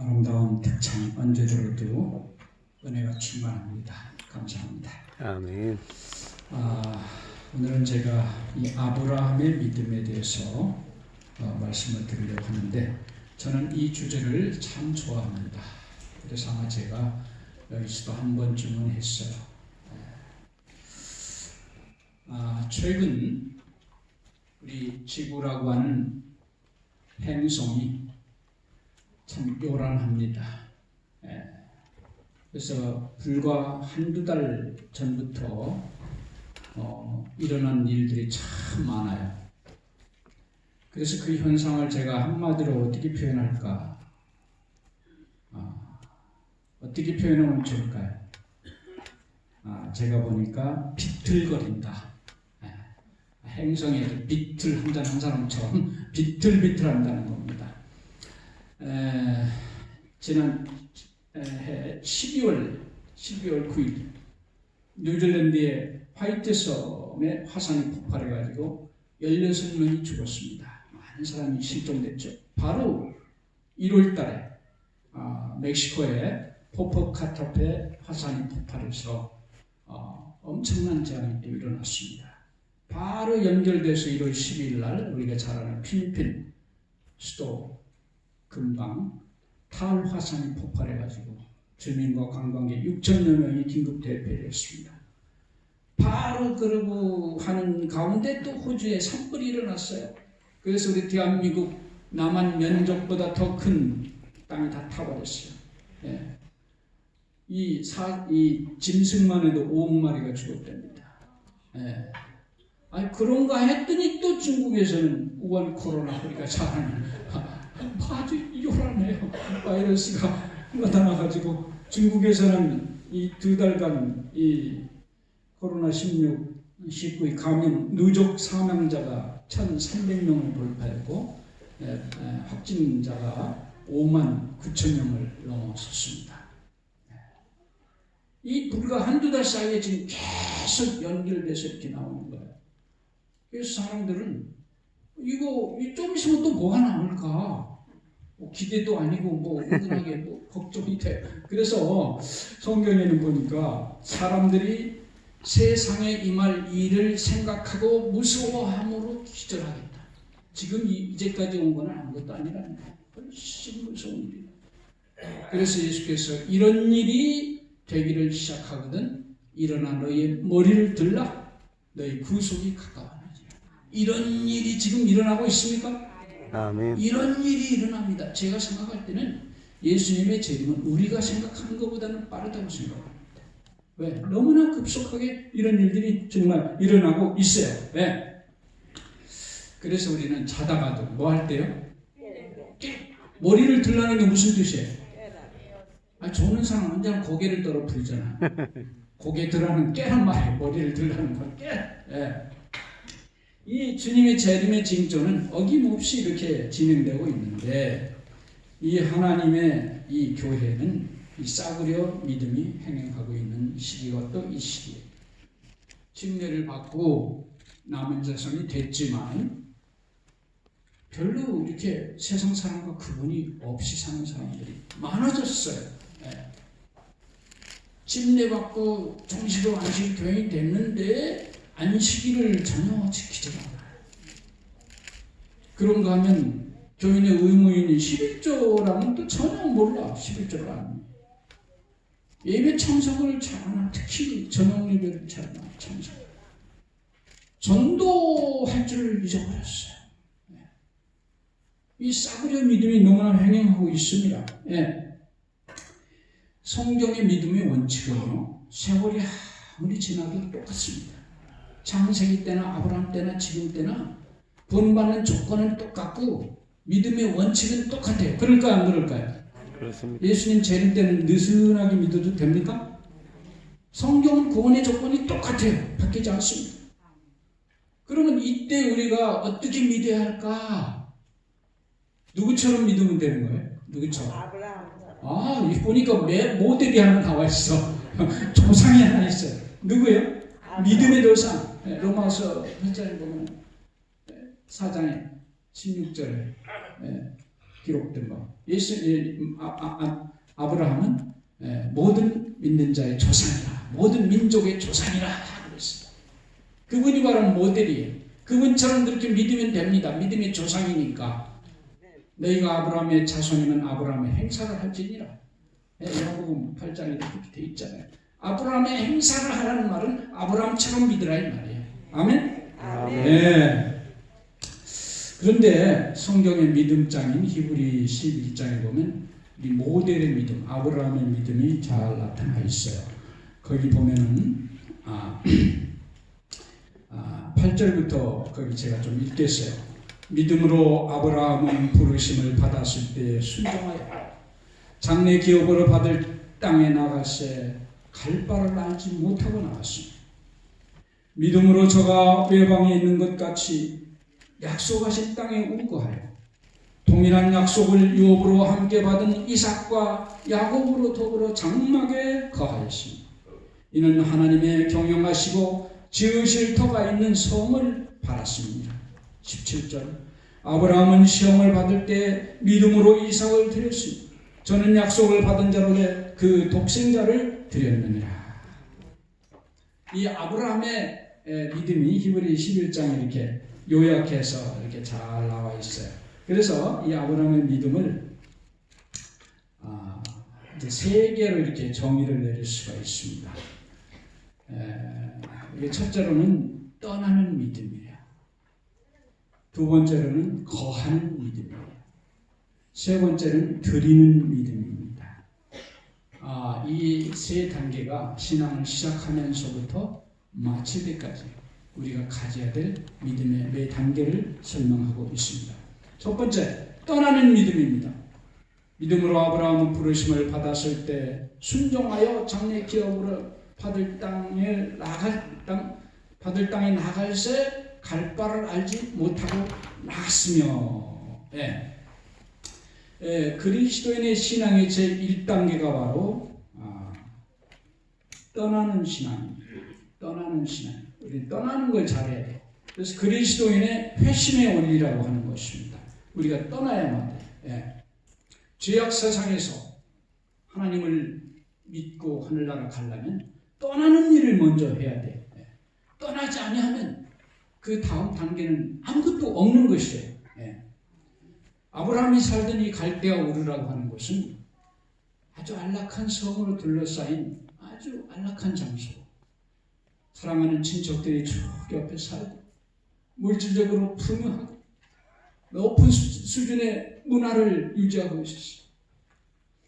아름다운 특창 언제 들어도 은혜가 충만합니다. 감사합니다. 아멘. 오늘은 제가 이 아브라함의 믿음에 대해서 말씀을 드리려고 하는데, 저는 이 주제를 참 좋아합니다. 그래서 아마 제가 여기서도 한 번쯤은 했어요. 최근 우리 지구라고 하는 행성이 참 요란합니다. 그래서 불과 한두 달 전부터 일어난 일들이 참 많아요. 그래서 그 현상을 제가 한마디로 어떻게 표현할까? 어떻게 표현하면 좋을까요? 제가 보니까 비틀거린다. 행성에 비틀 한 사람처럼 비틀비틀한다는 겁니다. 지난 12월 9일 뉴질랜드의 화이트섬에 화산이 폭발해가지고 16명이 죽었습니다. 많은 사람이 실종됐죠. 바로 1월 달에 멕시코의 포포카타페 화산이 폭발해서 엄청난 재앙이 또 일어났습니다. 바로 연결돼서 1월 12일 날 우리가 잘 아는 필리핀 수도 근방 타울 화산이 폭발해가지고 주민과 관광객 6천여 명이 긴급 대피를 했습니다. 바로 그러고 하는 가운데 또 호주에 산불이 일어났어요. 그래서 우리 대한민국 남한 면적보다 더 큰 땅이 다 타버렸어요. 이 짐승만 해도 5억 마리가 죽었답니다. 그런가 했더니 또 중국에서는 우한 코로나 우리가 잘 아는 아주 요란해요. 바이러스가 나타나가지고 중국에서는 이 2달간 이 코로나19의 감염 누적 사망자가 1,300명을 돌파했고 확진자가 5만 9천 명을 넘어섰습니다. 이 불과 한두 달 사이에 지금 계속 연결돼서 이렇게 나오는 거예요. 그래서 사람들은 이거 좀 있으면 또 뭐가 나올까? 기대도 아니고 은근하게 걱정이 돼. 그래서 성경에는 보니까 사람들이 세상에 임할 일을 생각하고 무서워함으로 기절하겠다. 지금 이제까지 온 건 아무것도 아니라는 거예요. 훨씬 무서운 일이에요. 그래서 예수께서 이런 일이 되기를 시작하거든 일어나 너희의 머리를 들라 너희 구속이 가까워하지. 이런 일이 지금 일어나고 있습니까? 아멘. 이런 일이 일어납니다. 제가 생각할 때는 예수님의 재림은 우리가 생각하는 것보다는 빠르다고 생각합니다. 왜? 너무나 급속하게 이런 일들이 정말 일어나고 있어요. 왜? 그래서 우리는 자다가도 뭐 할 때요? 머리를 들라는 게 무슨 뜻이에요? 조는 사람 언제나 고개를 떨어뜨리잖아. 고개 들라는 깨란 말이에요. 머리를 들라는 건 깨. 이 주님의 재림의 징조는 어김없이 이렇게 진행되고 있는데, 이 하나님의 이 교회는 이 싸구려 믿음이 행행하고 있는 시기가 또 이 시기에 침례를 받고 남은 자손이 됐지만 별로 이렇게 세상 사람과 구분이 없이 사는 사람들이 많아졌어요. 침례 받고 정식으로 안식 교인이 됐는데 안식일을 전혀 지키지 않아요. 그런가 하면 교인의 의무인 11조라면 또 전혀 몰라. 11조를 안 해. 예배 참석을 잘 안 하고 특히 저녁 예배를 잘 안 하고 참석. 전도할 줄 잊어버렸어요. 이 싸구려 믿음이 너무나 횡행하고 있습니다. 성경의 믿음의 원칙은요, 세월이 아무리 지나도 똑같습니다. 창세기 때나 아브라함 때나 지금 때나 본받는 조건은 똑같고 믿음의 원칙은 똑같아요. 그럴까요? 안 그럴까요? 그렇습니다. 예수님 재림 때는 느슨하게 믿어도 됩니까? 성경은 구원의 조건이 똑같아요. 바뀌지 않습니다. 그러면 이때 우리가 어떻게 믿어야 할까? 누구처럼 믿으면 되는 거예요? 누구처럼? 보니까 모델이 하나 나와 있어. 조상이 하나 있어요. 누구예요? 믿음의 조상. 로마서 8장에 보면 4장에 16절에 기록된 거. 아브라함은 모든 믿는 자의 조상이라, 모든 민족의 조상이라 그랬어요. 그분이 바로 모델이에요. 그분처럼 그렇게 믿으면 됩니다. 믿음의 조상이니까. 너희가 아브라함의 자손이면 아브라함의 행사를 할지니라. 야고보음 8장에 그렇게 돼 있잖아요. 아브라함의 행사를 하라는 말은 아브라함처럼 믿으라 이 말이에요. 아멘? 네. 그런데 성경의 믿음장인 히브리 11장에 보면 이 모델의 믿음, 아브라함의 믿음이 잘 나타나 있어요. 거기 보면은 8절부터 거기 제가 좀 읽겠어요. 믿음으로 아브라함은 부르심을 받았을 때 순종하여 장래 기업으로 받을 땅에 나가세 갈 바를 알지 못하고 나갔습니다. 믿음으로 저가 외방에 있는 것 같이 약속하신 땅에 우거하여 동일한 약속을 유업으로 함께 받은 이삭과 야곱으로 더불어 장막에 거하였습니다. 이는 하나님의 경영하시고 지으실 터가 있는 성을 바랐습니다. 17절 아브라함은 시험을 받을 때 믿음으로 이삭을 드렸습니다. 저는 약속을 받은 자로되 그 독생자를 드렸느니라. 이 아브라함의 믿음이 히브리 11장에 이렇게 요약해서 이렇게 잘 나와 있어요. 그래서 이 아브라함의 믿음을 이제 세 개로 이렇게 정의를 내릴 수가 있습니다. 이게 첫째로는 떠나는 믿음이에요. 두 번째로는 거하는 믿음이에요. 세 번째는 드리는 믿음입니다. 이 세 단계가 신앙을 시작하면서부터 마칠 때까지 우리가 가져야 될 믿음의 매 단계를 설명하고 있습니다. 첫 번째, 떠나는 믿음입니다. 믿음으로 아브라함은 부르심을 받았을 때 순종하여 장래 기업으로 받을 땅에 나갈새 갈 바를 알지 못하고 나갔으며, 그리스도인의 신앙의 제1단계가 바로 떠나는 신앙입니다. 떠나는 신앙. 우리 떠나는 걸 잘해야 돼요. 그래서 그리스도인의 회심의 원리라고 하는 것입니다. 우리가 떠나야만 돼요. 죄악 세상에서 하나님을 믿고 하늘나라 가려면 떠나는 일을 먼저 해야 돼요. 떠나지 아니하면 그 다음 단계는 아무것도 없는 것이에요. 아브라함이 살던 이 갈대아 우르라고 하는 곳은 아주 안락한 성으로 둘러싸인 아주 안락한 장소. 사랑하는 친척들이 쭉 옆에 살고 물질적으로 풍요하고 높은 수준의 문화를 유지하고 있었어요.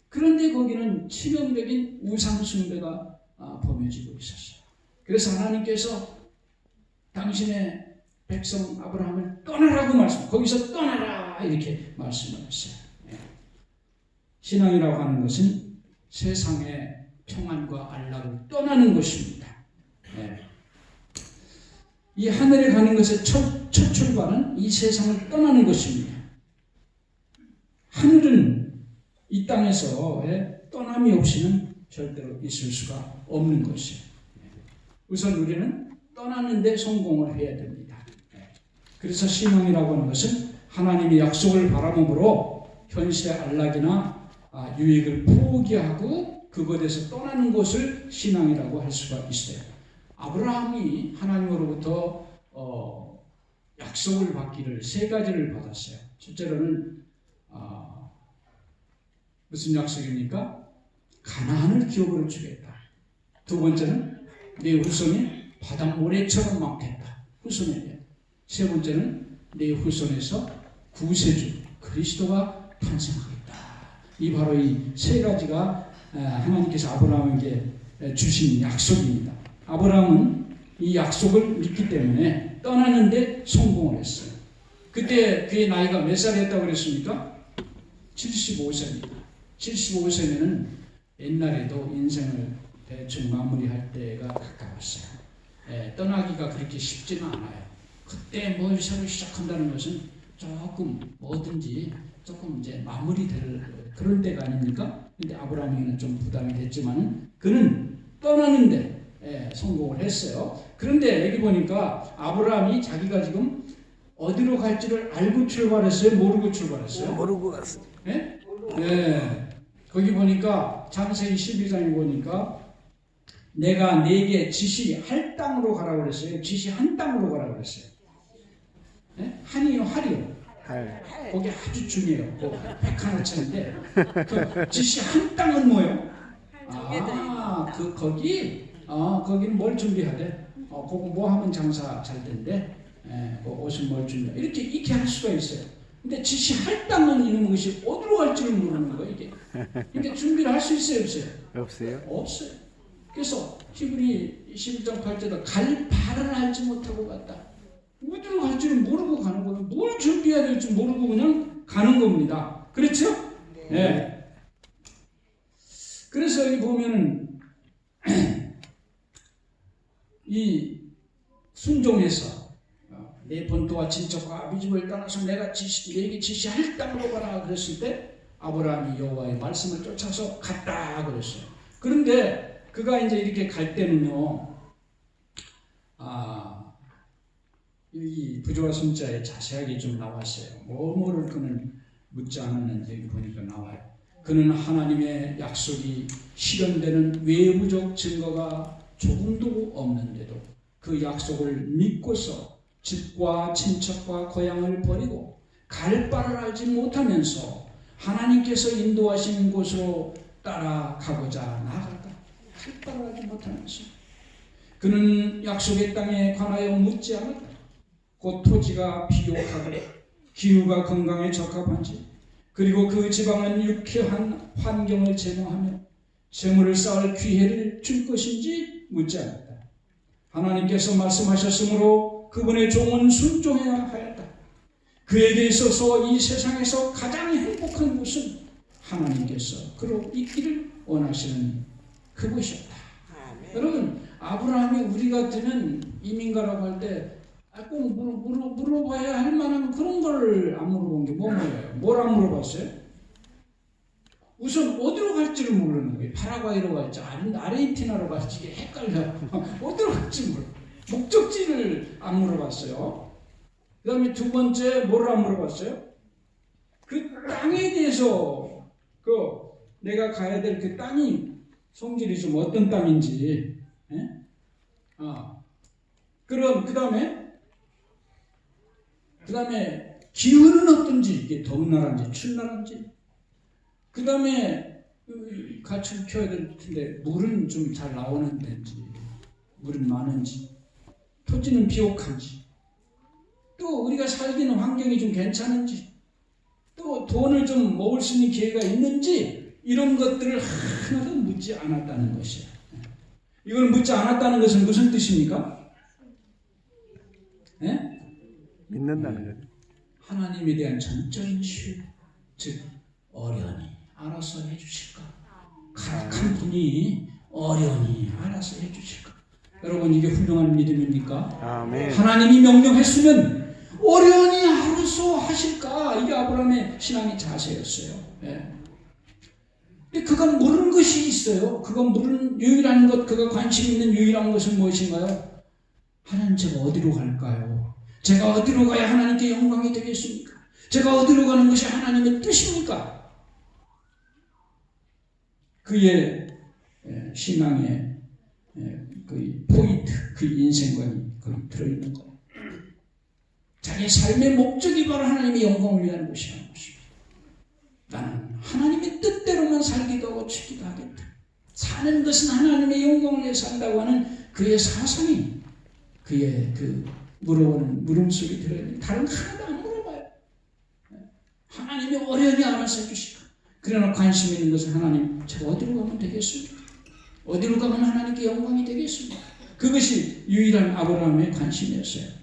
그런데 거기는 치명적인 우상 숭배가 범해지고 있었어요. 그래서 하나님께서 당신의 백성 아브라함을 떠나라고 거기서 떠나라 이렇게 말씀하셨어요. 신앙이라고 하는 것은 세상의 평안과 안락을 떠나는 것입니다. 이 하늘에 가는 것의 첫 출발은 이 세상을 떠나는 것입니다. 하늘은 이 땅에서 떠남이 없이는 절대로 있을 수가 없는 것이에요. 우선 우리는 떠나는 데 성공을 해야 됩니다. 그래서 신앙이라고 하는 것은 하나님의 약속을 바라봄으로 현실의 안락이나 유익을 포기하고 그것에서 떠나는 것을 신앙이라고 할 수가 있어요. 아브라함이 하나님으로부터 약속을 받기를 세 가지를 받았어요. 첫째로는 무슨 약속입니까? 가나안을 기업으로 주겠다. 두 번째는 내 후손이 바닷모래처럼 많겠다. 후손에게. 세 번째는 내 후손에서 구세주 그리스도가 탄생하겠다. 이 바로 이 세 가지가 하나님께서 아브라함에게 주신 약속입니다. 아브라함은 이 약속을 믿기 때문에 떠나는데 성공을 했어요. 그때 그의 나이가 몇 살이었다고 그랬습니까? 75세입니다. 75세면은 옛날에도 인생을 대충 마무리할 때가 가까웠어요. 떠나기가 그렇게 쉽지는 않아요. 그때 뭘 새로 시작한다는 것은 조금 뭐든지 조금 이제 마무리될 그런 때가 아닙니까? 근데 아브라함에게는 좀 부담이 됐지만은 그는 떠나는데 성공을 했어요. 그런데 여기 보니까 아브라함이 자기가 지금 어디로 갈지를 알고 출발했어요? 모르고 출발했어요? 모르고 갔습니다. 예? 예. 거기 보니까 창세기 12장에 보니까 내가 네게 지시할 땅으로 가라고 그랬어요. 지시한 땅으로 가라고 그랬어요. 예? 한이요, 할이요. 할. 거기 아주 중요해요. 백하나천인데 그 지시한 땅은 뭐예요? 거기는 뭘 준비해야 돼? 그거 뭐 하면 장사 잘 된대? 그 옷은 뭘 준비? 이렇게 할 수가 있어요. 근데 지시할 땅은 이런 것이 어디로 갈지를 모르는 거예요, 이게. 그러니까 준비를 할 수 있어요, 없어요? 없어요? 없어요. 그래서 히브리 11장 8절에 갈 바를 알지 못하고 갔다. 어디로 갈지를 모르고 가는 거예요. 뭘 준비해야 될지 모르고 그냥 가는 겁니다. 그렇죠? 네. 그래서 여기 보면은 이 순종해서 내 본토와 친척과 아비집을 떠나서 내게 지시할 땅으로 가라 그랬을 때 아브라함이 여호와의 말씀을 쫓아서 갔다 그랬어요. 그런데 그가 이제 이렇게 갈 때는요, 이 부조와 순자에 자세하게 좀 나왔어요. 뭐를 그는 묻지 않았는지 여기 보니까 나와요. 그는 하나님의 약속이 실현되는 외부적 증거가 조금도 없는데도 그 약속을 믿고서 집과 친척과 고향을 버리고 갈 바를 알지 못하면서 하나님께서 인도하시는 곳으로 따라가고자 나아갔다. 갈 바를 알지 못하면서 그는 약속의 땅에 관하여 묻지 않았다. 곧 토지가 비옥하고 기후가 건강에 적합한지 그리고 그 지방은 유쾌한 환경을 제공하며 재물을 쌓을 기회를 줄 것인지 묻지 않았다. 하나님께서 말씀하셨으므로 그분의 종은 순종해야 하였다. 그에게 있어서 이 세상에서 가장 행복한 곳은 하나님께서 그로 있기를 원하시는 그곳이었다. 여러분, 아브라함이 우리 같으면 이민가라고 할 때 꼭 물어봐야 할 만한 그런 걸 안 물어본 게 뭐예요? 뭘 안 물어봤어요? 우선 어디로 갈지를 모르는 거예요. 파라과이로 갈지 아르헨티나로 갈지 이게 헷갈려. 어디로 갈지 몰라. 목적지를 안 물어봤어요. 그 다음에 두 번째 뭐를 안 물어봤어요? 그 땅에 대해서 내가 가야 될 그 땅이 성질이 좀 어떤 땅인지. 그럼 그 다음에 기후는 어떤지, 이게 더운 나라인지 추운 나라인지. 그 다음에 가축 키워야 될 텐데 물은 좀 잘 나오는 데인지, 물은 많은지, 토지는 비옥한지, 또 우리가 살기는 환경이 좀 괜찮은지, 또 돈을 좀 모을 수 있는 기회가 있는지, 이런 것들을 하나도 묻지 않았다는 것이에요. 이걸 묻지 않았다는 것은 무슨 뜻입니까? 네? 믿는다는 거죠. 하나님에 대한 전적인 신뢰, 즉 어련히 알아서 해주실까? 가득한 분이 어련히 알아서 해주실까? 여러분, 이게 훌륭한 믿음입니까? 아멘. 하나님이 명령했으면 어련히 알아서 하실까? 이게 아브라함의 신앙의 자세였어요. 네. 근데 그가 모르는 것이 있어요. 그가 모르는 유일한 것, 그가 관심 있는 유일한 것은 무엇인가요? 하나님, 제가 어디로 갈까요? 제가 어디로 가야 하나님께 영광이 되겠습니까? 제가 어디로 가는 것이 하나님의 뜻입니까? 그의 신앙의 그 포인트, 그 인생관이 거기 들어있는 거예요. 자기 삶의 목적이 바로 하나님의 영광을 위한 것이라는 것입니다. 나는 하나님의 뜻대로만 살기도 하고 죽기도 하겠다. 사는 것은 하나님의 영광을 위해서 산다고 하는 그의 사상이, 그의 물어보는 물음속에 들어있는, 다른 하나도 안 물어봐요. 하나님이 어련히 알아서 해주실까? 그러나 관심 있는 것은 하나님, 제가 어디로 가면 되겠습니까? 어디로 가면 하나님께 영광이 되겠습니까? 그것이 유일한 아브라함의 관심이었어요.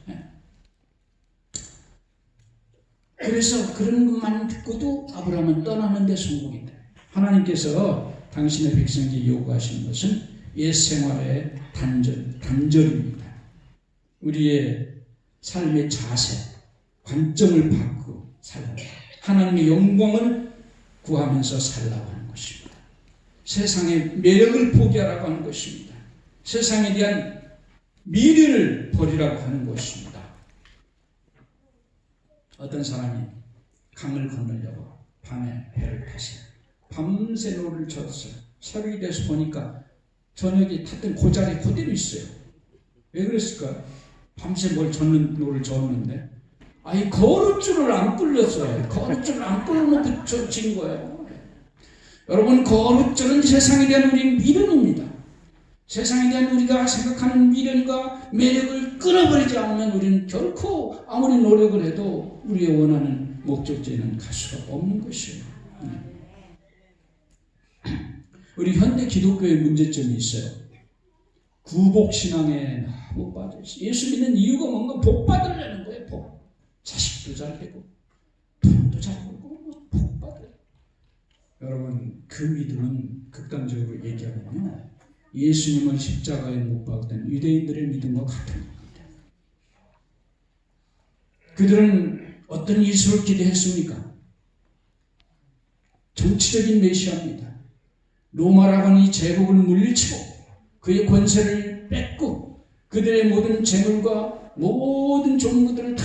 그래서 그런 것만 듣고도 아브라함은 떠나는 데 성공했다. 하나님께서 당신의 백성에게 요구하시는 것은 옛 생활의 단절입니다. 우리의 삶의 자세, 관점을 바꾸고 살라. 하나님의 영광을 구하면서 살라고 하는 것입니다. 세상의 매력을 포기하라고 하는 것입니다. 세상에 대한 미래를 버리라고 하는 것입니다. 어떤 사람이 강을 건너려고 밤에 배를 탔어요. 밤새 노를 쳤어요. 새벽이 돼서 보니까 저녁에 탔던 그 자리에 그대로 있어요. 왜 그랬을까요? 밤새 뭘 젓는 노를 젓는데 아니 거룻줄을 안 끌렸어요. 거룻줄을 안 끌어놓고 진 거예요. 여러분, 거룻줄은 세상에 대한 우리 미련입니다. 세상에 대한 우리가 생각하는 미련과 매력을 끊어버리지 않으면 우리는 결코 아무리 노력을 해도 우리의 원하는 목적지에는 갈 수가 없는 것이에요. 우리 현대 기독교의 문제점이 있어요. 구복신앙에 너무 빠져 있어요. 예수 믿는 이유가 뭔가 복 받으려는 거예요. 복. 자식도 잘 되고 돈도 잘 벌고 복 받아요. 여러분, 그 믿음은 극단적으로 얘기하면요, 예수님을 십자가에 못 박던 유대인들의 믿음과 같은 겁니다. 그들은 어떤 예수를 기대했습니까? 정치적인 메시아입니다. 로마라고 하는 이 제국을 물리치고 그의 권세를 뺏고 그들의 모든 재물과 모든 종구들을 다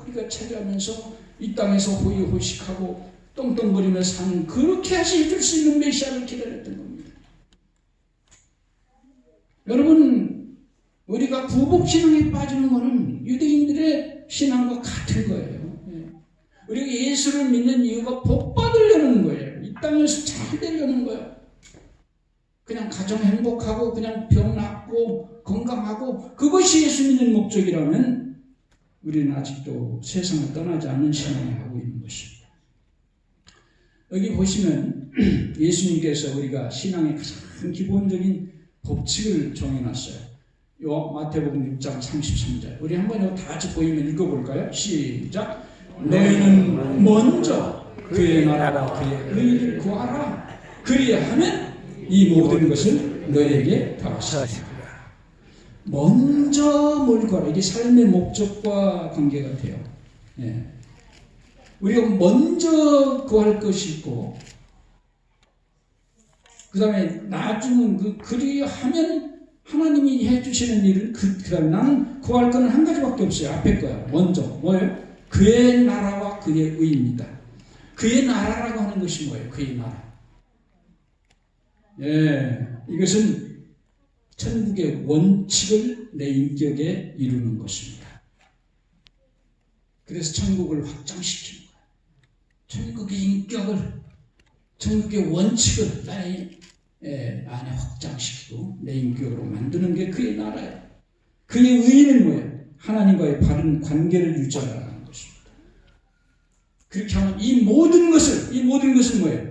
우리가 차지하면서 이 땅에서 호의호식하고 똥똥거리며 사는, 그렇게 해줄 수 있는 메시아를 기다렸던 겁니다. 여러분, 우리가 구복신앙에 빠지는 것은 유대인들의 신앙과 같은 거예요. 우리가 예수를 믿는 이유가 복 받으려는 거예요. 이 땅에서 잘 되려는 거예요. 그냥 가정 행복하고 그냥 병 낫고 건강하고 그것이 예수 믿는 목적이라면 우리는 아직도 세상을 떠나지 않는 신앙을 하고 있는 것입니다. 여기 보시면 예수님께서 우리가 신앙의 가장 기본적인 법칙을 정해놨어요. 요 마태복음 6장 33절. 우리 한번 이거 다 같이 보이면 읽어볼까요? 시작. 너희는 먼저 그의 나라와 그의 의를 구하라. 그리하면 이 모든 것을 너에게 더하시리라. 먼저 뭘 구하라. 이게 삶의 목적과 관계가 돼요. 우리가 먼저 구할 것이 있고, 그 다음에 나중은 그리하면 하나님이 해주시는 일을 그다음에 나는 구할 거는 한 가지밖에 없어요. 앞에 거야. 먼저 뭐예요? 그의 나라와 그의 의입니다. 그의 나라라고 하는 것이 뭐예요? 그의 나라. 이것은 천국의 원칙을 내 인격에 이루는 것입니다. 그래서 천국을 확장시키는 거예요. 천국의 인격을, 천국의 원칙을 나의 안에 확장시키고 내 인격으로 만드는 게 그의 나라예요. 그의 의의는 뭐예요? 하나님과의 바른 관계를 유지하라는 것입니다. 그렇게 하면 이 모든 것은 뭐예요?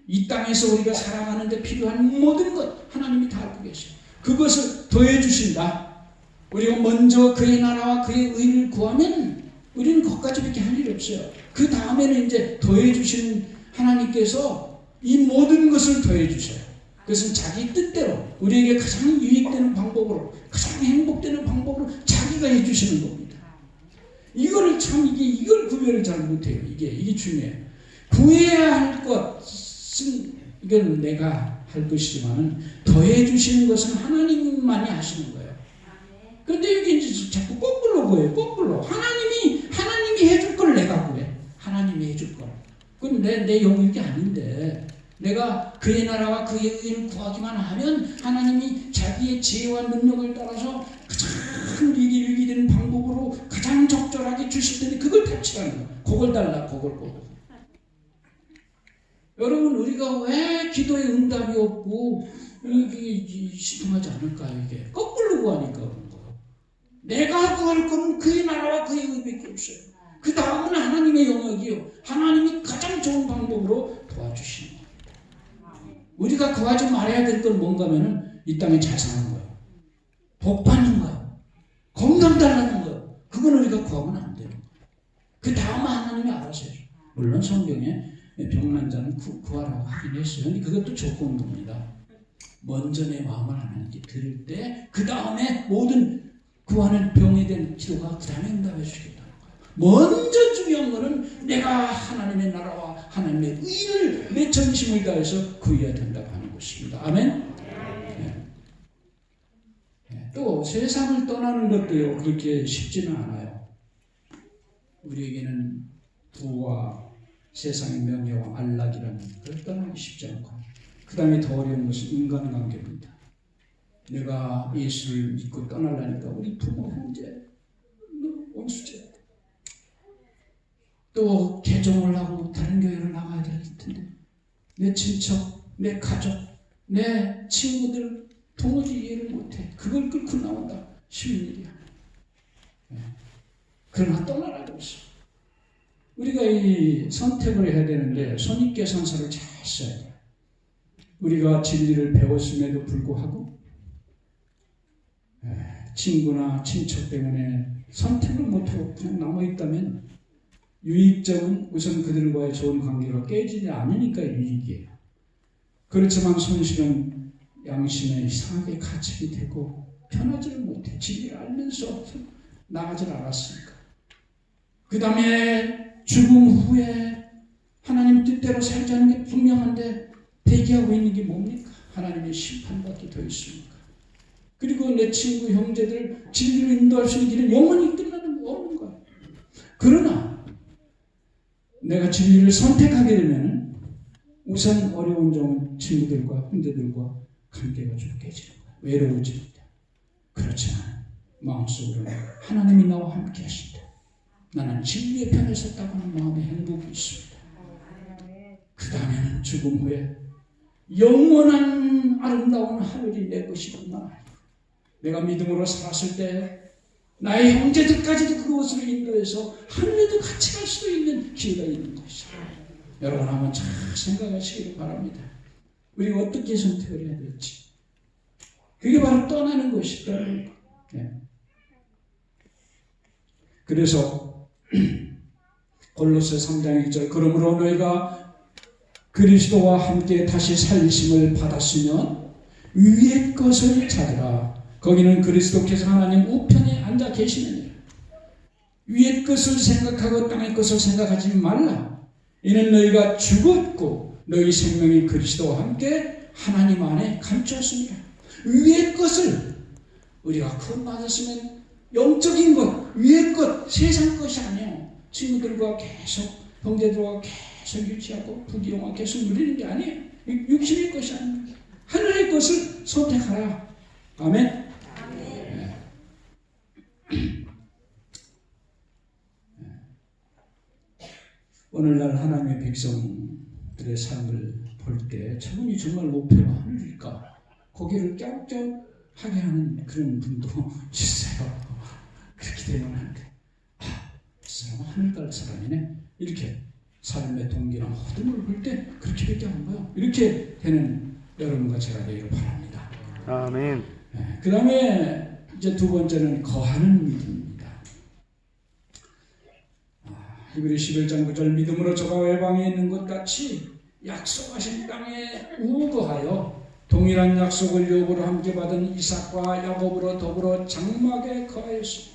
이 땅에서 우리가 살아가는데 필요한 모든 것 하나님이 다 알고 계셔요. 그것을 더해 주신다. 우리가 먼저 그의 나라와 그의 의를 구하면 우리는 그것까지밖에 할 일이 없어요. 그 다음에는 이제 더해 주시는 하나님께서 이 모든 것을 더해 주셔요. 그것은 자기 뜻대로 우리에게 가장 유익되는 방법으로, 가장 행복되는 방법으로 자기가 해주시는 겁니다. 이거를 이걸 구별을 잘 못해요. 이게 중요해요. 구해야 할 것은 이건 내가 할 것이지만은 더해 주시는 것은 하나님만이 하시는 거예요. 그런데 이게 이제 자꾸 거꾸로 구해요. 거꾸로 하나님이 해줄 걸 내가 구해. 하나님이 해줄 걸. 그건 내 영역이 아닌데. 내가 그의 나라와 그의 의를 구하기만 하면 하나님이 자기의 지혜와 능력을 따라서 가장 우리에게 유익되는 방법으로 가장 적절하게 주실 텐데 그걸 탑치하는 거야. 그걸 달라, 그걸 보고. 여러분, 우리가 왜 기도에 응답이 없고 이게 시통하지 않을까요? 이게 거꾸로 구하니까 그런 거예요. 내가 구할 거는 그의 나라와 그의 의밖에 없어요. 그 다음은 하나님의 영역이요. 하나님이 가장 좋은 방법으로 도와주시는 거예요. 우리가 구하지 말아야 될 건 뭔가 하면은 이 땅에 잘 사는 거예요. 복 받는 거예요. 건강 달라는 거예요. 그건 우리가 구하면 안 돼요. 그 다음은 하나님이 알아서 해요. 물론 성경에 병난 자는 구하라고 하긴 했어요. 근데 그것도 조건부입니다. 먼저 내 마음을 하나님께 드릴 때 그 다음에 모든 구하는 병에 대한 기도가 그 다음에 응답해 주시겠다는 거예요. 먼저 중요한 거는 내가 하나님의 나라와 하나님의 의를 내 전심을 다해서 구해야 된다고 하는 것입니다. 아멘? 또 세상을 떠나는 것도요 그렇게 쉽지는 않아요. 우리에게는 부와 세상의 명예와 안락이라는 걸 떠나기 쉽지 않고, 그 다음에 더 어려운 것은 인간관계입니다. 내가 예수를 믿고 떠나려니까 우리 부모, 형제, 원수제, 또 개종을 하고 다른 교회를 나가야 될 텐데 내 친척, 내 가족, 내 친구들 도무지 이해를 못해. 그걸 끌고 나온다. 쉬운 일이야. 그러나 떠나라고 했어. 우리가 이 선택을 해야 되는데 손익계산서를 잘 써야 돼. 우리가 진리를 배웠음에도 불구하고 친구나 친척 때문에 선택을 못하고 그냥 남아있다면 유익점은 우선 그들과의 좋은 관계가 깨지지 않으니까 유익이에요. 그렇지만 손실은 양심에 이상하게 가책이 되고 편하지를 못해. 진리를 알면서 나가질 않았으니까. 그 다음에 죽음 후에 하나님 뜻대로 살자는 게 분명한데 대기하고 있는 게 뭡니까? 하나님의 심판밖에 더 있습니까? 그리고 내 친구, 형제들 진리로 인도할 수 있는 길은 영원히 끝나는 거 없는 거야. 그러나 내가 진리를 선택하게 되면 우선 어려운 점은 친구들과 형제들과 관계가 좀 깨지는 거야. 외로워집니다. 그렇지만 마음속으로는 하나님이 나와 함께 하신다. 나는 진리의 편에 섰다고 하는 마음의 행복이 있습니다. 그 다음에는 죽음 후에 영원한 아름다운 하늘이 내 것이구나. 내가 믿음으로 살았을 때 나의 형제들까지도 그것을 인도해서 하늘에도 같이 갈 수도 있는 기회가 있는 것이다. 여러분 한번 잘 생각하시기를 바랍니다. 우리가 어떻게 선택을 해야 될지. 그게 바로 떠나는 것이다. 네. 그래서 골로새 3장 1절 그러므로 너희가 그리스도와 함께 다시 살리심을 받았으면 위의 것을 찾으라. 거기는 그리스도께서 하나님 우편에 앉아 계시느니라. 위의 것을 생각하고 땅의 것을 생각하지 말라. 이는 너희가 죽었고 너희 생명이 그리스도와 함께 하나님 안에 감추었습니다. 위의 것을 우리가 구원받았으면 영적인 것, 위의 것, 세상 것이 아니에요. 친구들과 계속, 형제들과 계속 유치하고 부귀영화 계속 누리는 게 아니에요. 육신의 것이 아닙니다. 하늘의 것을 선택하라. 아멘. 네. 오늘날 하나님의 백성들의 삶을 볼 때 저분이 정말 목표가 하늘일까? 고개를 껴껴하게 하는 그런 분도 있어요. 그렇게 되면 안 돼. 이 사람은 하늘갈 사람이네. 이렇게 삶의 동기나 호등을 볼 때 그렇게밖에 안 봐요. 이렇게 되는 여러분과 제가 되기를 바랍니다. 아멘. 네, 그 다음에 이제 두 번째는 거하는 믿음입니다. 히브리 11장 9절 믿음으로 저가 외방에 있는 것 같이 약속하신 땅에 우거하여 동일한 약속을 욥으로 함께 받은 이삭과 야곱으로 더불어 장막에 거하였습니다.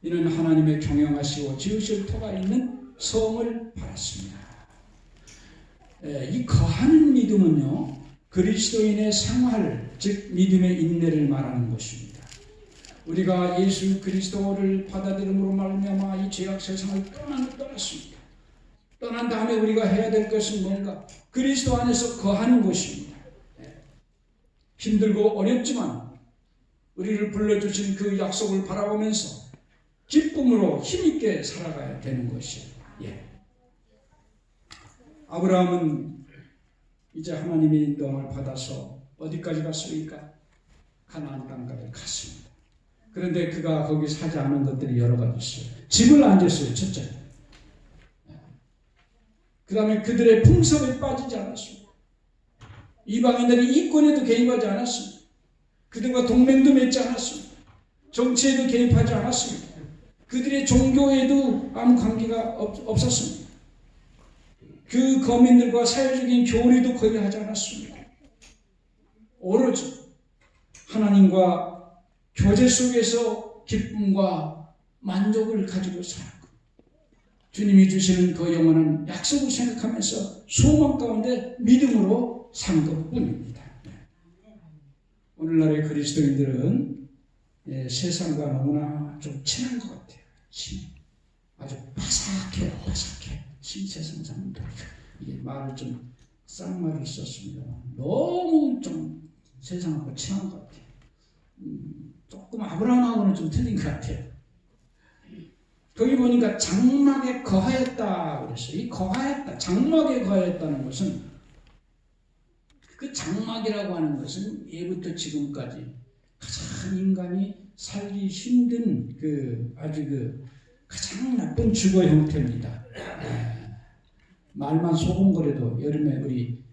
이는 하나님의 경영하시고 지으실 터가 있는 성을 받았습니다. 이 거하는 믿음은요, 그리스도인의 생활, 즉 믿음의 인내를 말하는 것입니다. 우리가 예수 그리스도를 받아들임으로 말미암아 이 죄악 세상을 떠났습니다. 떠난 다음에 우리가 해야 될 것은 뭔가? 그리스도 안에서 거하는 것입니다. 힘들고 어렵지만 우리를 불러주신 그 약속을 바라보면서 기쁨으로 힘있게 살아가야 되는 것이에요. 아브라함은 이제 하나님의 인도함을 받아서 어디까지 갔습니까? 가나안 땅까지 갔습니다. 그런데 그가 거기 사지 않은 것들이 여러 가지 있어요. 집을 안 졌어요. 첫째. 그 다음에 그들의 풍습에 빠지지 않았습니다. 이방인들의 이권에도 개입하지 않았습니다. 그들과 동맹도 맺지 않았습니다. 정치에도 개입하지 않았습니다. 그들의 종교에도 아무 관계가 없었습니다. 그 거민들과 사회적인 교류도 거의 하지 않았습니다. 오로지 하나님과 교제 속에서 기쁨과 만족을 가지고 살았고 주님이 주시는 그 영원한 약속을 생각하면서 소망 가운데 믿음으로 산 것뿐입니다. 오늘날의 그리스도인들은 세상과 너무나 좀 친한 것 같아요. 아주 바삭해요. 바삭해. 신체 생산도. 이게 말을 좀 쌍말을 썼습니다. 너무 좀 세상하고 친한 것 같아요. 조금 아브라함하고는 좀 틀린 것 같아요. 거기 보니까 장막에 거하였다 그랬어요. 이 거하였다, 장막에 거하였다는 것은, 그 장막이라고 하는 것은 예부터 지금까지 가장 인간이 살기 힘든 아주 가장 나쁜 주거 형태입니다. 말만 소곤거려도 여름에 우리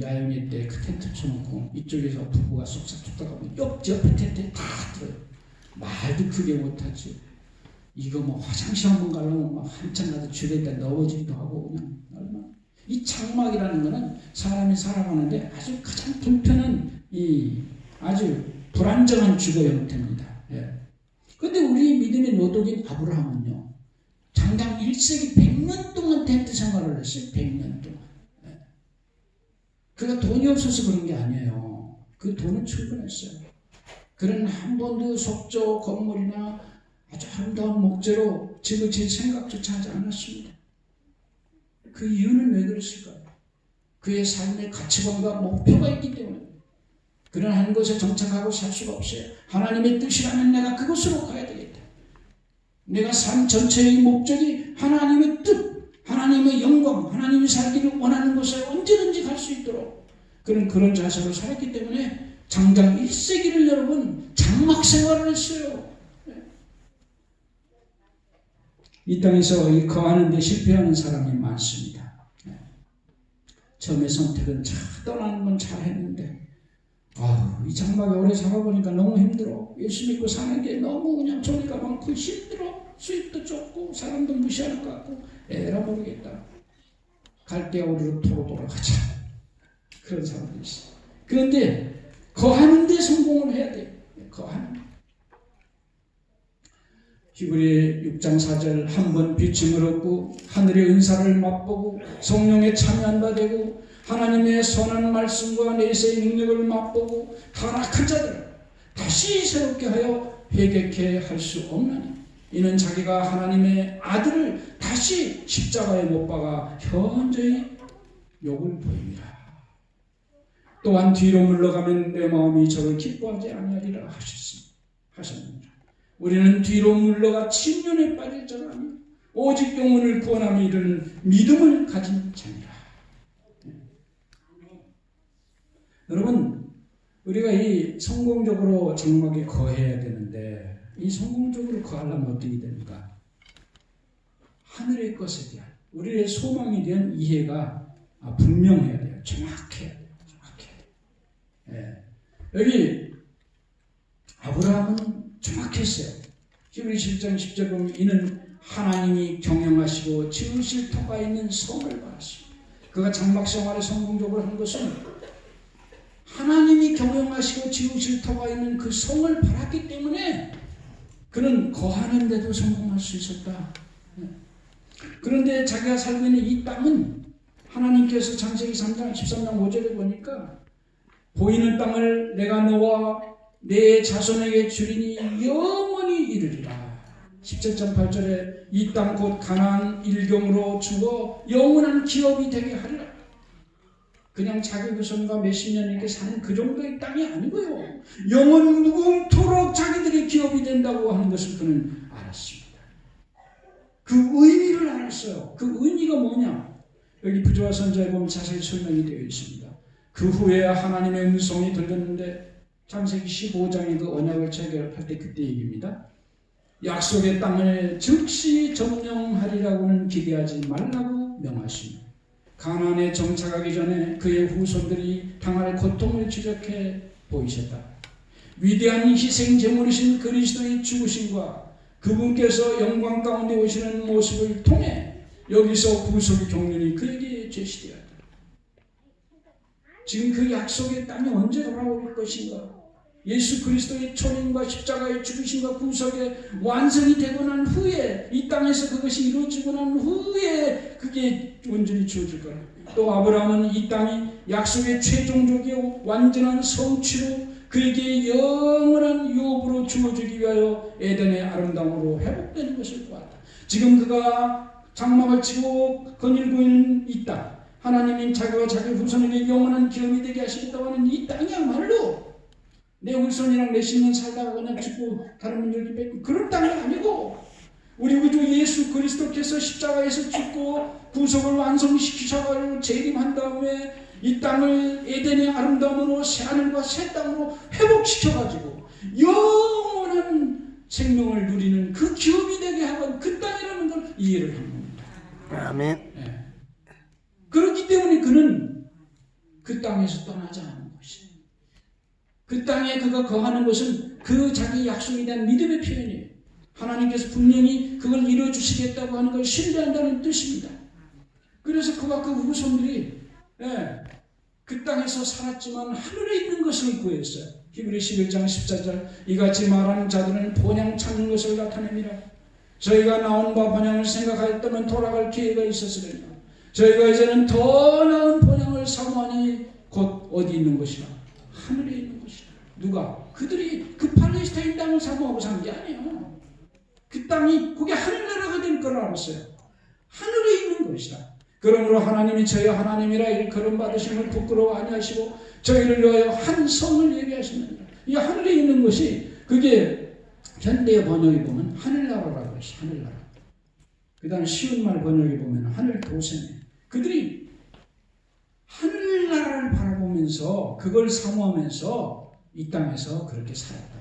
야영회 때 텐트 쳐놓고 이쪽에서 부부가 쏙싹쏙싹 하면 옆에 텐트에 다 들어요. 말도 크게 못하지. 이거 화장실 한번 가려면 한참 가서 줄에다 넣어지기도 하고 그냥 얼마나. 이 장막이라는 거는 사람이 살아가는데 아주 가장 불편한 아주 불안정한 주거 형태입니다. 그런데 우리 믿음의 노독인 아브라함은요, 장장 1세기 100년 동안 텐트 생활을 했어요. 100년 동안. 그가 돈이 없어서 그런 게 아니에요. 그 돈은 충분했어요. 그는 한 번도 속조 건물이나 아주 아름다운 목재로 집을 지을 생각조차 하지 않았습니다. 그 이유는 왜 그랬을까요? 그의 삶의 가치관과 목표가 있기 때문에. 그는 한 곳에 정착하고 살 수가 없어요. 하나님의 뜻이라면 내가 그곳으로 가야 되겠다. 내가 삶 전체의 목적이 하나님의 뜻, 하나님의 영광, 하나님이 살기를 원하는 곳에 언제든지 갈 수 있도록 그는 그런 자세로 살았기 때문에 장장 1세기를 여러분 장막 생활을 했어요. 이 땅에서 거하는 데 실패하는 사람이 많습니다. 처음에 선택은 떠나는 건 잘했는데 이 장막에 오래 살아보니까 너무 힘들어. 예수 믿고 사는 게 너무 그냥 종이가 많고 힘들어. 수입도 적고 사람도 무시할 것 같고 에라 모르겠다. 갈대오리로 도로 돌아가자. 그런 사람도 있어요. 그런데 거하는 데 성공을 해야 돼요. 거하는 데. 히브리 6장 4절 한 번 비침을 얻고 하늘의 은사를 맛보고 성령에 참여한 바 되고 하나님의 선한 말씀과 내세의 능력을 맛보고 타락한 자들 다시 새롭게 하여 회개케 할 수 없나니 이는 자기가 하나님의 아들을 다시 십자가에 못 박아 현저히 욕을 보입니다. 또한 뒤로 물러가면 내 마음이 저를 기뻐하지 아니하리라 하셨느니라. 우리는 뒤로 물러가 침륜에 빠질 자가 아니요 오직 영혼을 구원함에 이르는 믿음을 가진 자니라. 여러분, 우리가 이 성공적으로 장막에 거해야 되는데 이 성공적으로 거하려면 어떻게 됩니까? 하늘의 것에 대한 우리의 소망에 대한 이해가 분명해야 돼요. 정확해야 돼요. 여기 아브라함은 정확했어요. 히브리 7장 10절 보면 이는 하나님이 경영하시고 지으실 터가 있는 성을 받았습니다. 그가 장막 생활에 성공적으로 한 것은 하나님이 경영하시고 지으실 터가 있는 그 성을 바랐기 때문에 그는 거하는 데도 성공할 수 있었다. 그런데 자기가 살고 있는 이 땅은 하나님께서 창세기 3장 13장 5절에 보니까 보이는 땅을 내가 너와 내 자손에게 주리니 영원히 이르리라. 17장 8절에 이 땅 곧 가나안 일경으로 주어 영원한 기업이 되게 하리라. 그냥 자기 후손과 몇십 년 이렇게 사는 그 정도의 땅이 아니고요. 영원 무궁토록 자기들이 기업이 된다고 하는 것을 그는 알았습니다. 그 의미를 알았어요. 그 의미가 뭐냐? 여기 부조화 선자에 보면 자세히 설명이 되어 있습니다. 그 후에 하나님의 음성이 들렸는데 창세기 15장의 그 언약을 체결할 때 그때 얘기입니다. 약속의 땅을 즉시 점령하리라고는 기대하지 말라고 명하시며 가나안에 정착하기 전에 그의 후손들이 당할 고통을 지적해 보이셨다. 위대한 희생 제물이신 그리스도의 죽으심과 그분께서 영광 가운데 오시는 모습을 통해 여기서 구속의 경륜이 그에게 제시되었다. 지금 그 약속의 땅이 언제 돌아올 것인가? 예수 그리스도의 초림과 십자가의 죽으심과 구속의 완성이 되고 난 후에 이 땅에서 그것이 이루어지고 난 후에 그게 온전히 주어질 거라. 또 아브라함은 이 땅이 약속의 최종적이요 완전한 성취로 그에게 영원한 유업으로 주어지기 위하여 에덴의 아름다움으로 회복되는 것을 보았다. 지금 그가 장막을 치고 거닐고 있는 이 땅, 하나님이 자기와 자기 후손에게 영원한 기업이 되게 하시겠다고 하는 이 땅이야말로 내 후손이랑 몇십 년 살다가 그냥 죽고 다른 분들이 뺏고 그런 땅이 아니고, 우리 구주 예수 그리스도께서 십자가에서 죽고 구속을 완성시키셔가지고 재림한 다음에 이 땅을 에덴의 아름다움으로 새하늘과 새 땅으로 회복시켜가지고 영원한 생명을 누리는 그 기업이 되게 하고 그 땅이라는 걸 이해를 한 겁니다. 아멘. 네. 그렇기 때문에 그는 그 땅에서 떠나지 않은 것이에요. 그 땅에 그가 거하는 것은 그 자기 약속에 대한 믿음의 표현이에요. 하나님께서 분명히 그걸 이루어주시겠다고 하는 걸 신뢰한다는 뜻입니다. 그래서 그와 그 후손들이 그 땅에서 살았지만 하늘에 있는 것을 구했어요. 히브리 11장 14절 이같이 말하는 자들은 본향 찾는 것을 나타냅니다. 저희가 나온 바 본향을 생각하였다면 돌아갈 기회가 있었으리라. 저희가 이제는 더 나은 본향을 사모하니 곧 어디 있는 것이라? 하늘에 있는 것이라. 누가? 그들이 그 팔레스타인 땅을 사모하고 산 게 아니에요. 그 땅이 그게 하늘나라가 될 걸 알았어요. 하늘에 있는 것이라. 그러므로 하나님이 저희 하나님이라 일컬음 받으심을 부끄러워 아니하시고 저희를 위하여 한 성을 예비하시느니라. 이 하늘에 있는 것이 그게 현대의 번역에 보면 하늘나라라고 했어요. 하늘나라. 그 다음에 쉬운 말 번역에 보면 하늘 도세네. 그들이 하늘나라를 바라보면서 그걸 사모하면서 이 땅에서 그렇게 살았다.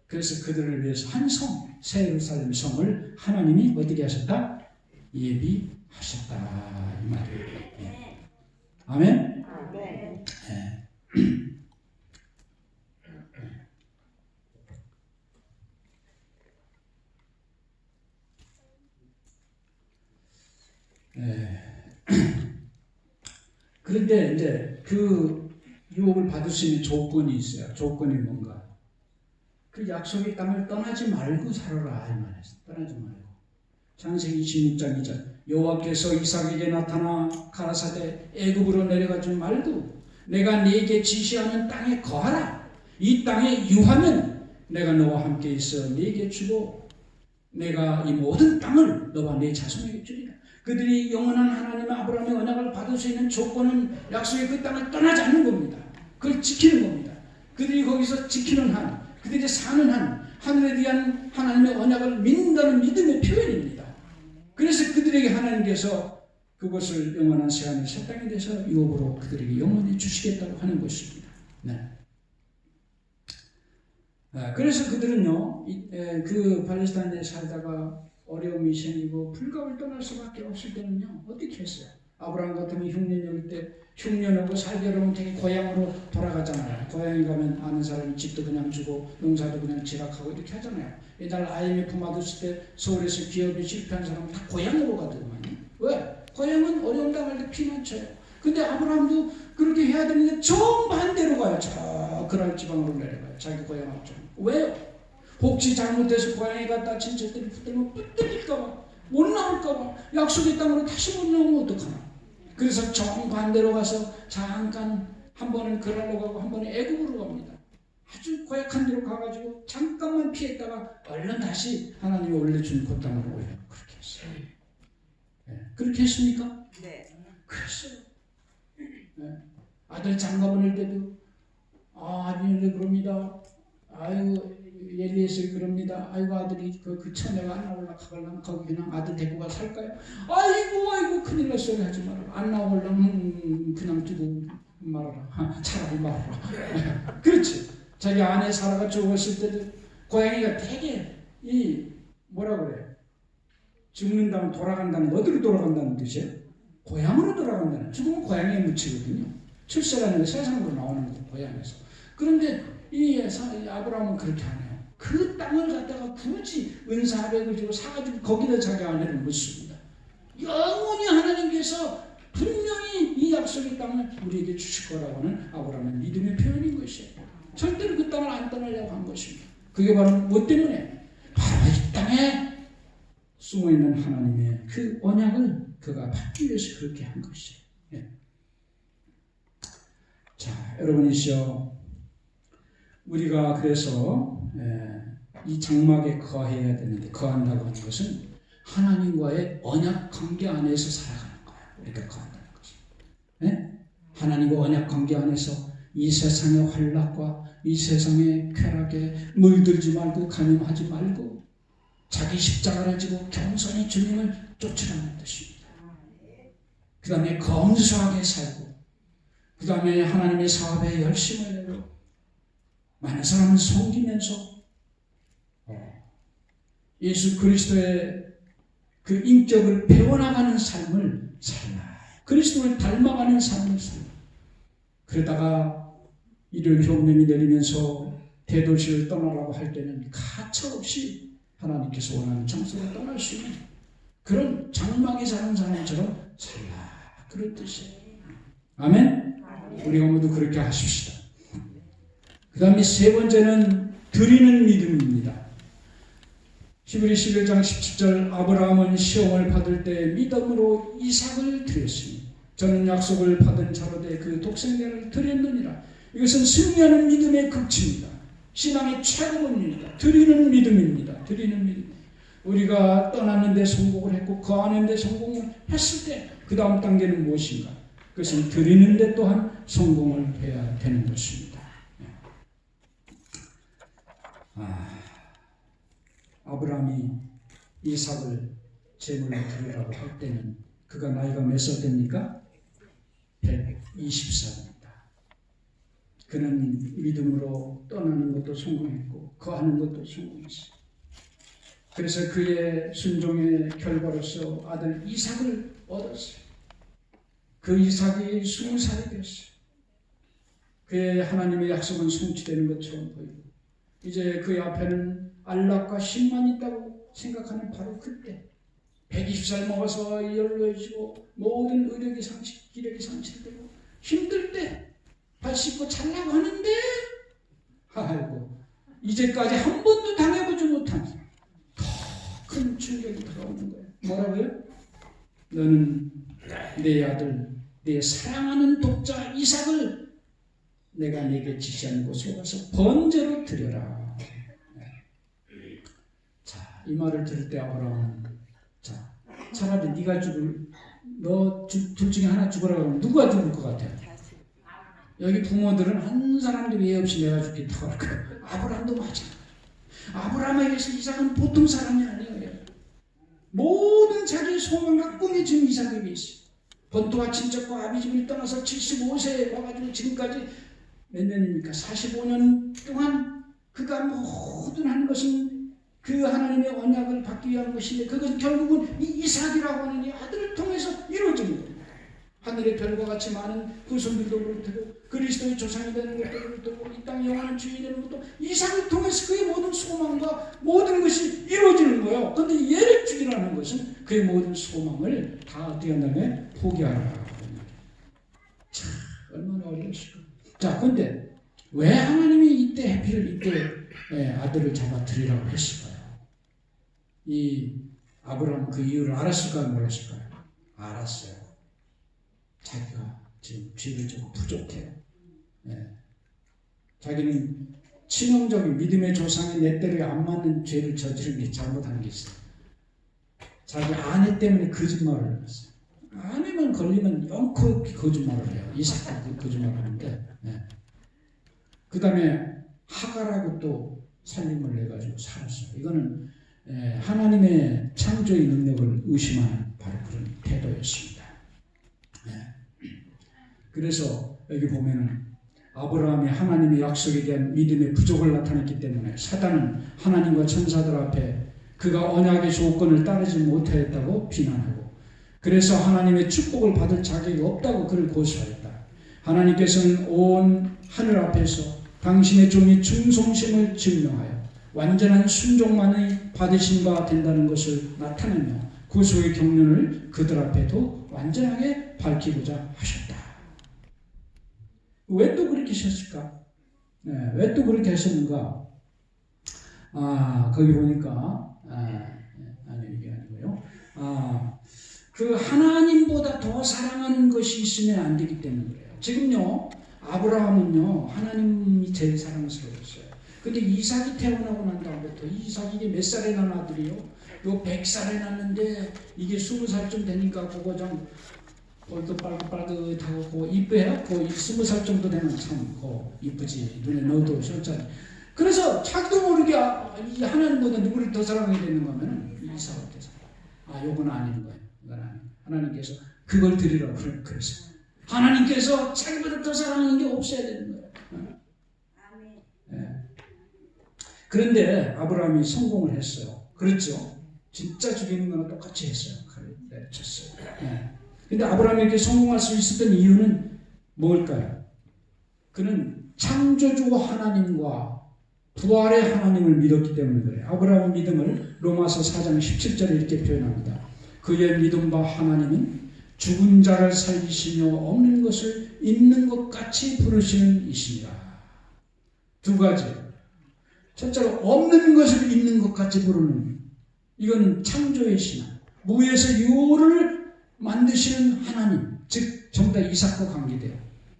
그래서 그들을 위해서 한 성, 새 예루살렘 성을 하나님이 어떻게 하셨다? 예비하셨다. 이 말이에요. 예. 아멘? 예. 예. 그런데 이제 그 유혹을 받을 수 있는 조건이 있어요. 조건이 뭔가? 그 약속의 땅을 떠나지 말고 살아라 이 말이었어요. 떠나지 말고. 창세기 26장 2절 여호와께서 이삭에게 나타나 가라사대 애굽으로 내려가지 말고 내가 네게 지시하는 땅에 거하라. 이 땅에 유하면 내가 너와 함께 있어 네게 주고 내가 이 모든 땅을 너와 네 자손에게 주리라. 그들이 영원한 하나님의 아브라함의 언약을 받을 수 있는 조건은 약속의 그 땅을 떠나지 않는 겁니다. 그걸 지키는 겁니다. 그들이 거기서 지키는 한, 그들이 사는 한, 하늘에 대한 하나님의 언약을 믿는다는 믿음의 표현입니다. 그래서 그들에게 하나님께서 그것을 영원한 새하늘 새 땅에 대해서 유업으로 그들에게 영원히 주시겠다고 하는 것입니다. 네. 그래서 그들은요, 그 팔레스타인에 살다가 어려움이 생기고 불가을 떠날 수밖에 없을 때는요, 어떻게 했어요? 아브라함 같으면 흉년이 올 때 흉년하고 살겨로운 자기 고향으로 돌아가잖아요. 고향에 가면 아는 사람이 집도 그냥 주고 농사도 그냥 지락하고 이렇게 하잖아요. 옛날 IMF 맞았을 때 서울에서 기업이 실패한 사람은 다 고향으로 가더만요. 왜? 고향은 어려운 당할 때 피난처예요. 근데 아브라함도 그렇게 해야 되는데 정반대로 가요. 저 그랄 지방으로 내려가요. 자기 고향 앞쪽. 왜요? 혹시 잘못해서 고향에 갔다 친척들이 붙들면 붙들릴까봐 못 나올까봐 약속의 땅으로 다시 못 나오면 어떡하나. 그래서 정반대로 가서 잠깐 한 번은 그랄로 가고 한 번은 애굽으로 갑니다. 아주 고약한 데로 가가지고 잠깐만 피했다가 얼른 다시 하나님이 올려준 그 땅으로 올려. 그렇게 했어요. 네. 그렇게 했습니까? 네. 그랬어요. 네. 아들 장가보낼 때도 아버님들 그럽니다. 아유 엘리에서 그럽니다. 아이고 아들이 그 처녀가 안 나오려고 하려면 거기 그냥 아들 데리고 가 살까요? 아이고 큰일 날 소리 하지 마라. 안 나오려면 그냥 두고 말아라. 차라리 말아라. 그렇지. 자기 아내 사라가 죽었을 때도 고양이가 되게 이 뭐라 그래? 죽는다면 돌아간다는 어디로 돌아간다는 뜻이에요? 고향으로 돌아간다는. 죽으면 고향에 묻히거든요. 출세라는 게 세상으로 나오는 거 고향에서. 그런데 이 아브라함은 그렇게 안 해요. 그 땅을 갖다가 굳이 은사백을 주고 사가지고 거기다 자기 아내를 묻습니다. 영원히 하나님께서 분명히 이 약속의 땅을 우리에게 주실 거라고 하는 아브라함의 믿음의 표현인 것이에요. 절대로 그 땅을 안 떠나려고 한 것입니다. 그게 바로 뭐 때문에? 바로 이 땅에 숨어있는 하나님의 그 언약을 그가 받기 위해서 그렇게 한 것이에요. 예. 자, 여러분이시여, 우리가 그래서 이 장막에 거해야 되는데, 거한다고 하는 것은 하나님과의 언약 관계 안에서 살아가는 거야. 우리가 거한다는 것은. 네? 하나님과 언약 관계 안에서 이 세상의 환락과 이 세상의 쾌락에 물들지 말고 간음하지 말고 자기 십자가를 지고 겸손히 주님을 쫓으라는 뜻입니다. 그 다음에 검소하게 살고 그 다음에 하나님의 사업에 열심을 내고 많은 사람을 섬기면서 예수 그리스도의 그 인격을 배워나가는 삶을 살라. 그리스도를 닮아가는 삶을 살라. 그러다가 일요일 효험님이 내리면서 대도시를 떠나라고 할 때는 가차없이 하나님께서 원하는 장소로 떠날 수 있는 그런 장막에 사는 사람처럼 살라. 그런 뜻이에요. 아멘? 우리가 모두 그렇게 하십시다. 그 다음에 세 번째는 드리는 믿음입니다. 히브리 11장 17절 아브라함은 시험을 받을 때 믿음으로 이삭을 드렸으니 저는 약속을 받은 자로되 그 독생자를 드렸느니라. 이것은 승리하는 믿음의 극치입니다. 신앙의 최고입니다. 드리는 믿음입니다. 드리는 믿음. 우리가 떠났는데 성공을 했고 거하는데 성공을 했을 때 그 다음 단계는 무엇인가? 그것은 드리는데 또한 성공을 해야 되는 것입니다. 아브라함이 이삭을 제물로 드리라고 할 때는 그가 나이가 몇 살 됩니까? 120살입니다. 그는 믿음으로 떠나는 것도 성공했고 거하는 것도 성공했어요. 그래서 그의 순종의 결과로서 아들 이삭을 얻었어요. 그 이삭이 20살이 됐어요. 그의 하나님의 약속은 성취되는 것처럼 보이고 이제 그의 앞에는 안락과 힘만 있다고 생각하는 바로 그때 120살 먹어서 연로해지고 모든 의력이 기력이 상실되고 힘들 때 발 씻고 자려고 하는데 아이고 이제까지 한 번도 당해보지 못한 더 큰 충격이 들어오는 거예요. 뭐라고요? 너는 내 아들 내 사랑하는 독자 이삭을 내가 네게 지시하는 곳에 가서 번제로 드려라. 자, 이 말을 들을 때 아브라함은 자, 차라리 네가 죽을 너 둘 중에 하나 죽으라고 하면 누가 죽을 것 같아요? 여기 부모들은 한 사람도 예의 없이 내가 죽겠다고 할 거예요. 아브라함도 마찬가지예요. 아브라함에게서 이삭은 보통 사람이 아니에요. 모든 자기의 소망과 꿈이 지금 이삭에게 있어요. 본토와 친척과 아비 집을 떠나서 75세에 와가지고 지금까지 몇 년입니까? 45년 동안 그가 모든 한 것은 그 하나님의 언약을 받기 위한 것인데 그것은 결국은 이 이삭이라고 하는 이 아들을 통해서 이루어진 거예요. 하늘의 별과 같이 많은 후손들도 그렇고 그리스도의 조상이 되는 것도 그렇고 이 땅의 영원한 주인이 되는 것도 이삭을 통해서 그의 모든 소망과 모든 것이 이루어지는 거예요. 그런데 얘를 죽이라는 것은 그의 모든 소망을 다 어떻게 한다면 포기하라. 참 얼마나 어려웠을까. 자, 근데 왜 하나님이 이때 해필 이때 아들을 잡아 드리라고 했을까요? 이 아브라함 그 이유를 알았을까요? 몰랐을까요? 알았어요. 자기가 지금 죄를 지고 부족해요. 자기는 치명적인 믿음의 조상의 내 때를 안 맞는 죄를 저지른 게 잘못한 게 있어요. 자기 아내 때문에 거짓말을 했어요. 아내만 걸리면 영코 거짓말을 해요. 이삭도 거짓말을 하는데 그 다음에 하갈하고 또 살림을 내가지고 살았어요. 이거는 하나님의 창조의 능력을 의심하는 바로 그런 태도였습니다. 그래서 여기 보면은 아브라함이 하나님의 약속에 대한 믿음의 부족을 나타냈기 때문에 사단은 하나님과 천사들 앞에 그가 언약의 조건을 따르지 못하였다고 비난하고 그래서 하나님의 축복을 받을 자격이 없다고 그를 고소하였다. 하나님께서는 온 하늘 앞에서 당신의 종이 충성심을 증명하여 완전한 순종만이 받으신 바 된다는 것을 나타내며 고소의 경륜을 그들 앞에도 완전하게 밝히고자 하셨다. 왜 또 그렇게 하셨을까? 왜 또 그렇게 하셨는가? 거기 보니까 아니 이게 아니고요. 그 하나님보다 더 사랑하는 것이 있으면 안 되기 때문에 그래요. 지금요 아브라함은요 하나님이 제일 사랑스러웠어요. 근데 이삭이 태어나고 난 다음부터 이삭이 몇 살에 난 아들이요? 요 100살에 났는데 이게 20살쯤 되니까 그거 좀 볼도 빨긋빨긋하고 그거 이뻐요? 그거 20살 정도 되면 참 그거 이쁘지. 눈에 넣어도 좋잖아요. 그래서 자기도 모르게 이 하나님보다 누구를 더 사랑하게 되는 거면 이삭을 더 사랑. 요건 아닌 거예요. 이건 아닌 거예요. 하나님께서 그걸 드리라고 그래서 하나님께서 자기보다 더 사랑하는 게 없어야 되는 거예요. 네. 그런데 아브라함이 성공을 했어요. 그렇죠? 진짜 죽이는 거랑 똑같이 했어요. 칼을 내쳤어요. 네. 근데 아브라함이 이렇게 성공할 수 있었던 이유는 뭘까요? 그는 창조주 하나님과 부활의 하나님을 믿었기 때문에 그래요. 아브라함의 믿음을 로마서 4장 17절에 이렇게 표현합니다. 그의 믿음과 하나님은 죽은 자를 살리시며 없는 것을 있는 것 같이 부르시는 이시니라. 두 가지. 첫째로 없는 것을 있는 것 같이 부르는, 이건 창조의 신앙. 무에서 유를 만드시는 하나님, 즉 전부 다 이삭과 관계돼요.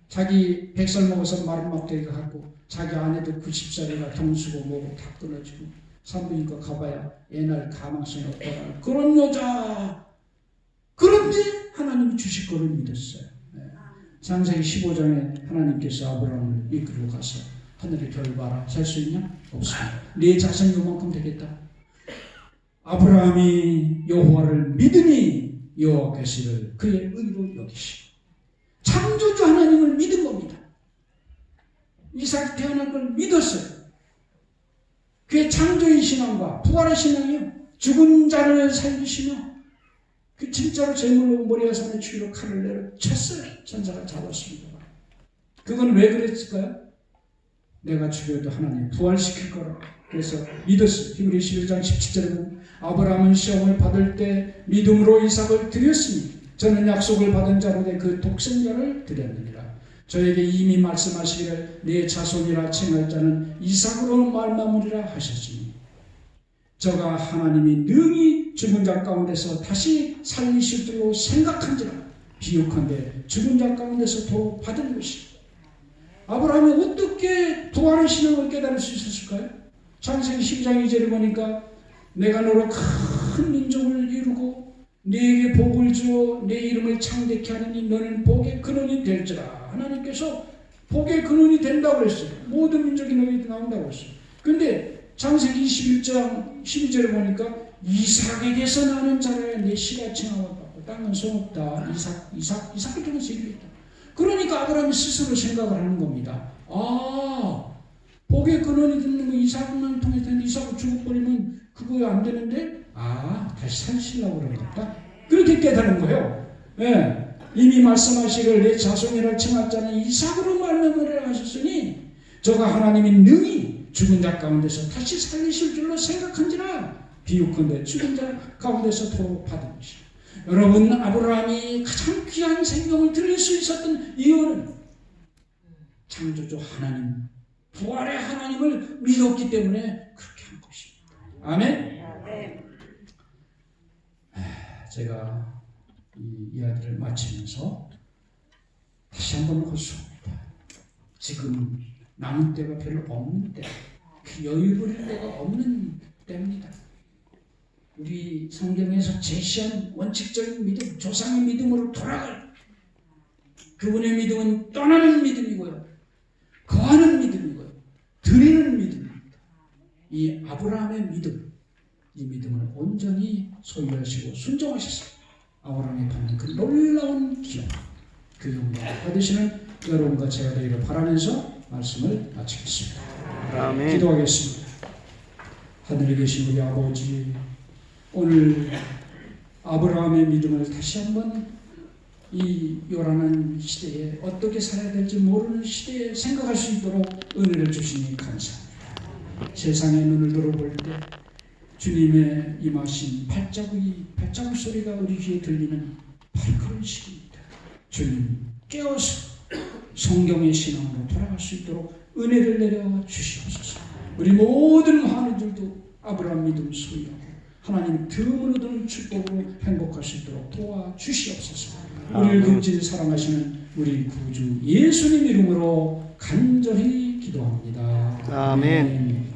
자기 100살 먹어서 마른 막대기가 갖고 자기 아내도 90살이라 동수고 뭐고 다 끊어지고 산부인과 가봐야 옛날 가망성이 없다는 그런 여자. 그런데 하나님이 주실 거를 믿었어요. 네. 창세기 15장에 하나님께서 아브라함을 이끌고 가서 하늘의 별 봐라. 살 수 있냐? 없습니다. 네 자손이 요만큼 되겠다. 아브라함이 여호와를 믿으니 여호와께서 이를 그의 의로 여기시고 창조주 하나님을 믿은 겁니다. 이삭이 태어난 걸 믿었어요. 그의 창조의 신앙과 부활의 신앙이요. 죽은 자를 살리시며 그 진짜로 제물로 모리아산의 주위로 칼을 내려쳤어요. 천사가 잡았습니다. 그건 왜 그랬을까요? 내가 죽여도 하나님 부활시킬 거라. 그래서 믿었어요. 히브리 11장 17절에 보면 아브라함은 시험을 받을 때 믿음으로 이삭을 드렸으니 저는 약속을 받은 자로되 그 독생자를 드렸느니라. 저에게 이미 말씀하시기를 내 자손이라 칭할 자는 이삭으로 말미암으리라 하셨으니 저가 하나님이 능히 죽은 자 가운데서 다시 살리실 줄로 생각한지라. 비유컨대 죽은 자 가운데서 도 받은 것이. 아브라함이 어떻게 부활의 신앙을 깨달을 수 있었을까요? 창세기 12장 2절에 보니까 내가 너로 큰 민족을 이루고 네게 복을 주어 내 이름을 창대케 하느니 너는 복의 근원이 될지라. 하나님께서 복의 근원이 된다고 했어요. 모든 민족이 너희한테 나온다고 했어요. 근데 창세기 21장 12절에 보니까 이삭에게서 나는 자라야 내 씨가 칭함을 받고 땅은 소없다. 이삭을 통해서 이루겠다. 그러니까 아브라함이 스스로 생각을 하는 겁니다. 복의 근원이 되는 거 이삭만 통해서 이삭을 죽어버리면 그거 안 되는데 다시 살시려고 그러는 거다. 그렇게 깨달은 거예요. 네. 이미 말씀하시기를 내 자손이라 칭할 자는 이삭으로 말미암으리라 하셨으니 저가 하나님이 능히 죽은 자 가운데서 다시 살리실 줄로 생각한지라. 비유컨대 죽은 자 가운데서 도로 받은 것이다. 여러분, 아브라함이 가장 귀한 생명을 드릴 수 있었던 이유는 창조주 하나님, 부활의 하나님을 믿었기 때문에 그렇게 한 것입니다. 아멘? 제가 이 이야기를 마치면서 다시 한번 호소합니다. 지금 남은 때가 별로 없는 때, 그 여유 부릴 때가 없는 때입니다. 우리 성경에서 제시한 원칙적인 믿음, 조상의 믿음으로 돌아갈 그분의 믿음은 떠나는 믿음이고요. 거하는 믿음이고요. 드리는 믿음입니다. 이 아브라함의 믿음, 이 믿음을 온전히 소유하시고 순종하셨어요. 아브라함이 받는 그 놀라운 기업, 그 영광을 받으시는 여러분과 제가 되기를 바라면서 말씀을 마치겠습니다. 아멘. 기도하겠습니다. 하늘에 계신 우리 아버지, 오늘 아브라함의 믿음을 다시 한번 이 요란한 시대에 어떻게 살아야 될지 모르는 시대에 생각할 수 있도록 은혜를 주시니 감사합니다. 세상의 눈을 들어볼 때 주님의 임하신 발자국 소리가 우리 귀에 들리는 바로 그런 시기입니다. 주님 깨어서 성경의 신앙으로 돌아갈 수 있도록 은혜를 내려 주시옵소서. 우리 모든 환우들도 아브라함 믿음 소유하고 하나님 틈을 얻은 축복으로 행복할 수 있도록 도와주시옵소서. 우리를 극진히 사랑하시는 우리 구주 예수님 이름으로 간절히 기도합니다. 아멘.